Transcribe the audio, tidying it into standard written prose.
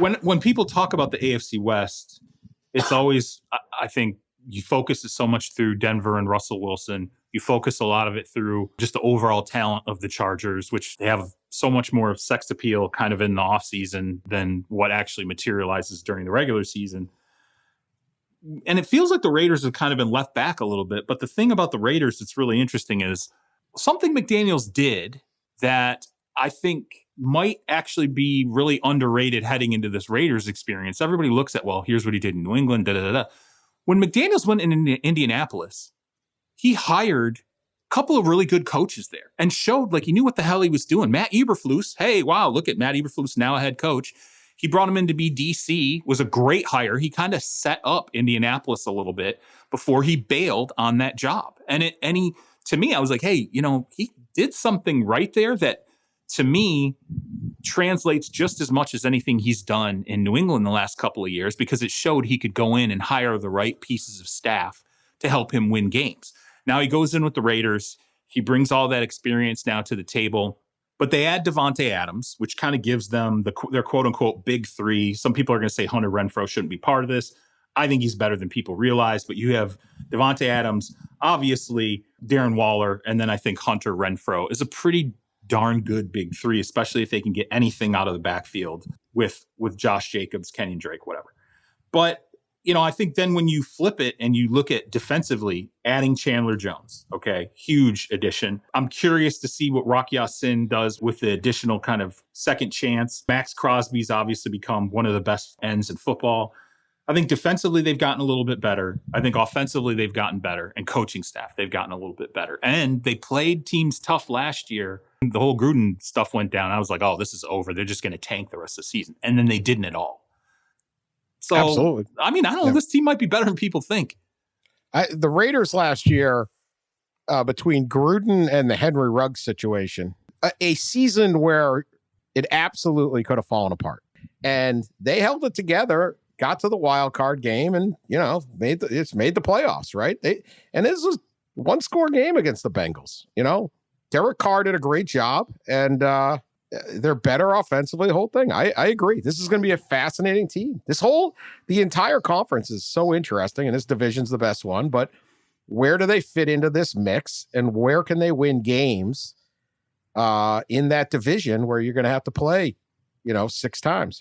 when people talk about the AFC West, it's always, I think, you focus it so much through Denver and Russell Wilson. You focus a lot of it through just the overall talent of the Chargers, which they have so much more sex appeal kind of in the offseason than what actually materializes during the regular season. And it feels like the Raiders have kind of been left back a little bit. But the thing about the Raiders that's really interesting is something McDaniels did that I think might actually be really underrated heading into this Raiders experience. Everybody looks at, well, here's what he did in New England, da-da-da-da. When McDaniels went in Indianapolis, he hired a couple of really good coaches there and showed like he knew what the hell he was doing. Matt Eberflus, hey, wow, look at Matt Eberflus, now a head coach. He brought him in to be DC, was a great hire. He kind of set up Indianapolis a little bit before he bailed on that job. And he, to me, I was like, hey, he did something right there that to me translates just as much as anything he's done in New England the last couple of years, because it showed he could go in and hire the right pieces of staff to help him win games. Now he goes in with the Raiders. He brings all that experience now to the table, but they add Davante Adams, which kind of gives them their quote unquote big three. Some people are going to say Hunter Renfrow shouldn't be part of this. I think he's better than people realize, but you have Davante Adams, obviously Darren Waller, and then I think Hunter Renfrow is a pretty darn good big three, especially if they can get anything out of the backfield with Josh Jacobs, Kenyon Drake, whatever. But, I think then when you flip it and you look at defensively, adding Chandler Jones, okay, huge addition. I'm curious to see what Rock Ya-Sin does with the additional kind of second chance. Max Crosby's obviously become one of the best ends in football. I think defensively, they've gotten a little bit better. I think offensively, they've gotten better. And coaching staff, they've gotten a little bit better. And they played teams tough last year. The whole Gruden stuff went down. I was like, oh, this is over. They're just going to tank the rest of the season. And then they didn't at all. So, absolutely. I mean, I don't know. This team might be better than people think. The Raiders last year, between Gruden and the Henry Ruggs situation, a season where it absolutely could have fallen apart. And they held it together, got to the wild card game, and made the playoffs, right? And this was one score game against the Bengals. Derek Carr did a great job, and they're better offensively. The whole thing, I agree. This is going to be a fascinating team. The entire conference is so interesting, and this division's the best one. But where do they fit into this mix, and where can they win games in that division where you're going to have to play, 6 times?